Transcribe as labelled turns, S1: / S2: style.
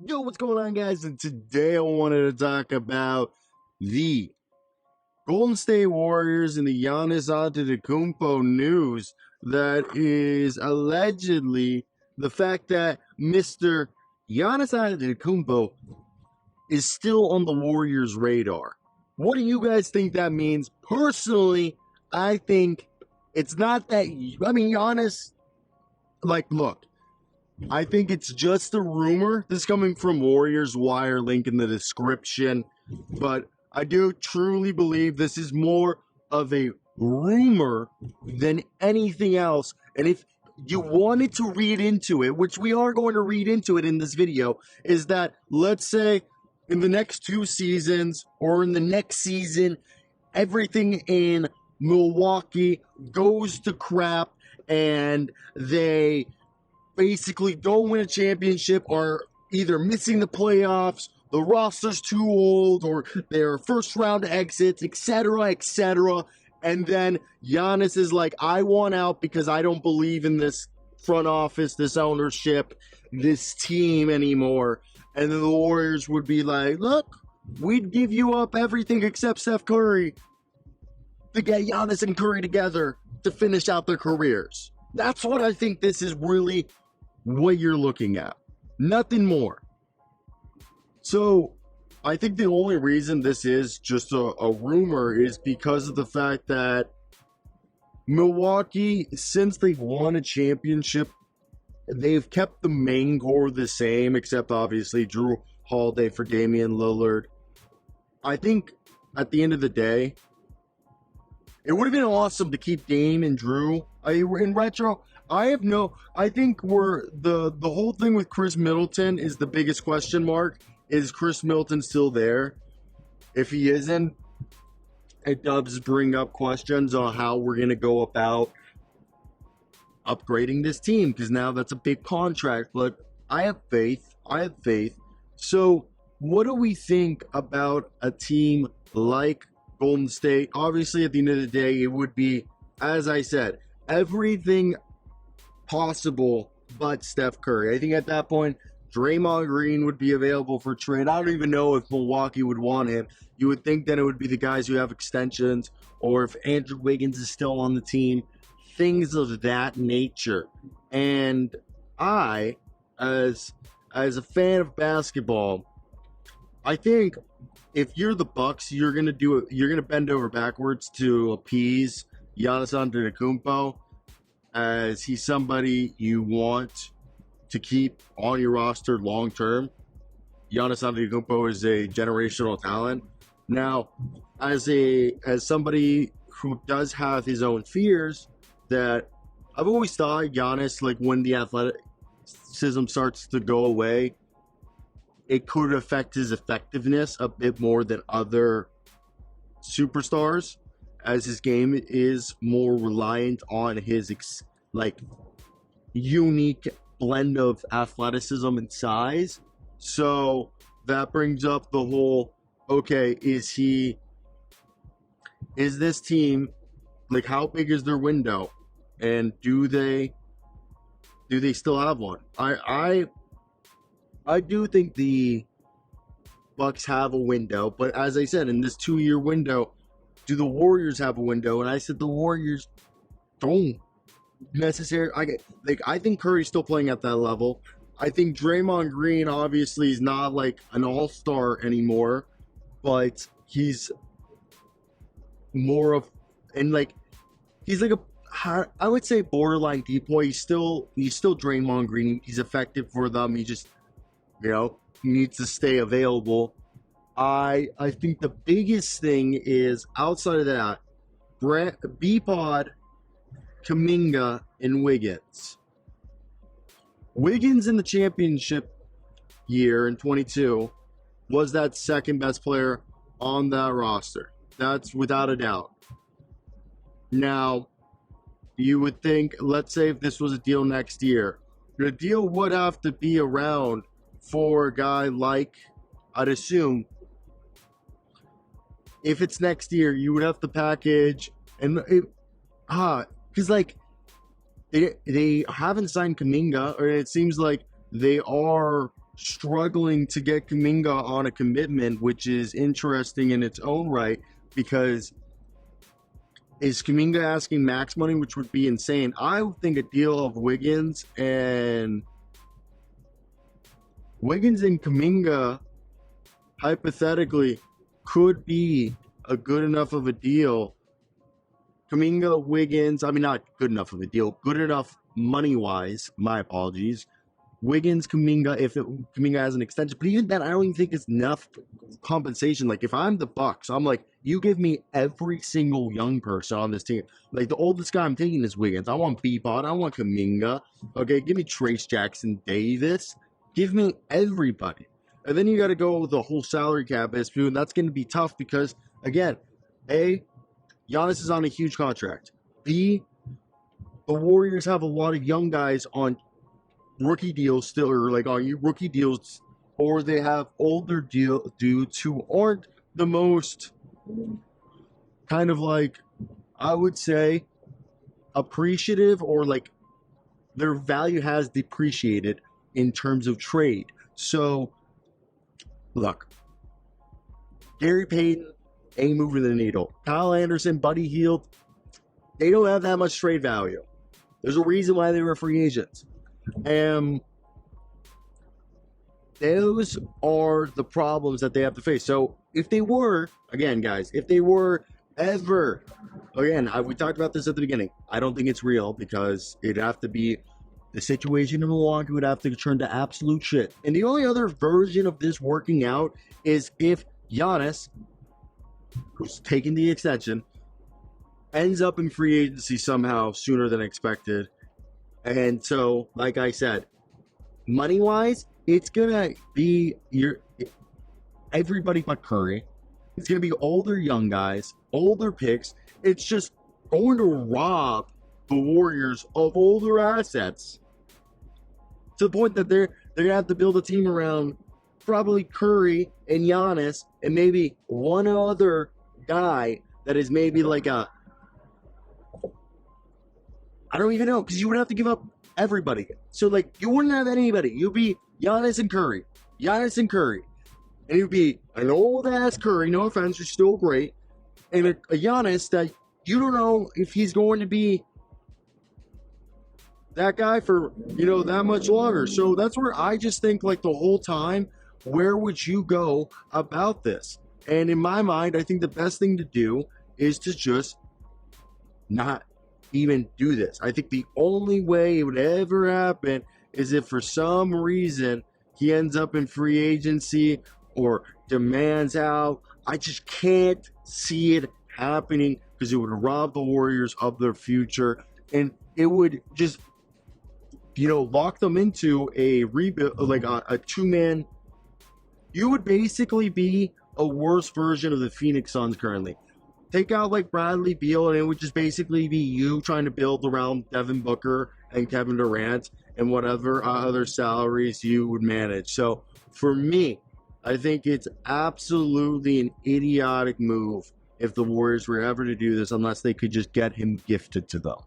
S1: Yo, what's going on, guys? And today I wanted to talk about the Golden State Warriors and the Giannis Antetokounmpo news that is allegedly the fact that Mr. Giannis Antetokounmpo is still on the Warriors' radar. What do you guys think that means? Personally, I think it's not that. Giannis, look. I think it's just a rumor. This is coming from Warriors Wire, link in the description. But I do truly believe this is more of a rumor than anything else. And if you wanted to read into it, which we are going to read into it in this video, is that, let's say, in the next 2 seasons or in the next season, everything in Milwaukee goes to crap and they basically don't win a championship, or either missing the playoffs, the roster's too old, or their first round exits, etc., etc. And then Giannis is like, I want out because I don't believe in this front office, this ownership, this team anymore. And then the Warriors would be like, look, we'd give you up everything except Steph Curry to get Giannis and Curry together to finish out their careers. That's what I think this is really what you're looking at. Nothing more. So I think the only reason this is just a rumor is because of the fact that Milwaukee, since they've won a championship, they've kept the main core the same, except obviously Drew Holiday for Damian Lillard. I think at the end of the day, it would have been awesome to keep Dame and Drew. In retro, I think the whole thing with Chris Middleton is the biggest question mark. Is Chris Middleton still there? If he isn't, it does bring up questions on how we're going to go about upgrading this team, because now that's a big contract. But I have faith. So what do we think about a team like Golden State? Obviously, at the end of the day, it would be, as I said, everything possible but Steph Curry. I think at that point, Draymond Green would be available for trade. I don't even know if Milwaukee would want him. You would think that it would be the guys who have extensions, or if Andrew Wiggins is still on the team, things of that nature. And I, as a fan of basketball, I think if you're the Bucks, you're gonna bend over backwards to appease Giannis Antetokounmpo, as he's somebody you want to keep on your roster long term. Giannis Antetokounmpo is a generational talent. Now, as somebody who does have his own fears, that I've always thought Giannis, like, when the athleticism starts to go away, it could affect his effectiveness a bit more than other superstars, as his game is more reliant on his unique blend of athleticism and size. So that brings up the whole, okay, is this team, like, how big is their window, and do they still have one? I do think the Bucks have a window, but as I said, in this 2-year window, do the Warriors have a window? And I said the Warriors don't necessarily. I think Curry's still playing at that level. I think Draymond Green obviously is not like an all-star anymore, but he's more of, and like, he's like I would say borderline decoy. He's still Draymond Green. He's effective for them. He just, needs to stay available. I think the biggest thing is, outside of that, B-Pod, Kuminga, and Wiggins. Wiggins in the championship year in 22 was that second best player on that roster. That's without a doubt. Now, you would think, let's say if this was a deal next year, the deal would have to be around for a guy like, I'd assume, if it's next year, you would have to package, and because like they haven't signed Kuminga, or it seems like they are struggling to get Kuminga on a commitment, which is interesting in its own right, because is Kuminga asking max money, which would be insane. I would think a deal of Wiggins and Kuminga hypothetically could be a good enough of a deal. Kuminga, Wiggins, I mean, not good enough of a deal, good enough money-wise, my apologies. Wiggins, Kuminga, if Kuminga has an extension, but even then, I don't even think it's enough compensation. Like, if I'm the Bucks, I'm like, you give me every single young person on this team. Like, the oldest guy I'm taking is Wiggins. I want Beatbot. I want Kuminga. Okay, give me Trace Jackson Davis. Give me everybody. And then you got to go with the whole salary cap issue, and that's going to be tough because, again, A, Giannis is on a huge contract. B, the Warriors have a lot of young guys on rookie deals still, or like on rookie deals, or they have older dudes who aren't the most kind of like, I would say, appreciative, or like their value has depreciated in terms of trade. So, look, Gary Payton ain't moving the needle. Kyle Anderson, Buddy Hield, they don't have that much trade value. There's a reason why they were free agents. And those are the problems that they have to face. So if they were, again, guys, if they were ever, again, we talked about this at the beginning. I don't think it's real because it'd have to be, the situation in Milwaukee would have to turn to absolute shit. And the only other version of this working out is if Giannis, who's taking the extension, ends up in free agency somehow sooner than expected. And so, like I said, money-wise, it's going to be everybody but Curry. It's going to be older young guys, older picks. It's just going to rob the Warriors of older assets to the point that they're going to have to build a team around probably Curry and Giannis and maybe one other guy that is maybe like a, I don't even know, because you would have to give up everybody. So, like, you wouldn't have anybody. You'd be Giannis and Curry. And you'd be an old-ass Curry, no offense, you're still great, and a Giannis that you don't know if he's going to be that guy for, that much longer. So that's where I just think, like, the whole time, where would you go about this? And in my mind, I think the best thing to do is to just not even do this. I think the only way it would ever happen is if for some reason he ends up in free agency or demands out. I just can't see it happening because it would rob the Warriors of their future, and it would just, lock them into a rebuild, like a two-man. You would basically be a worse version of the Phoenix Suns currently. Take out like Bradley Beal, and it would just basically be you trying to build around Devin Booker and Kevin Durant and whatever other salaries you would manage. So for me, I think it's absolutely an idiotic move if the Warriors were ever to do this, unless they could just get him gifted to them.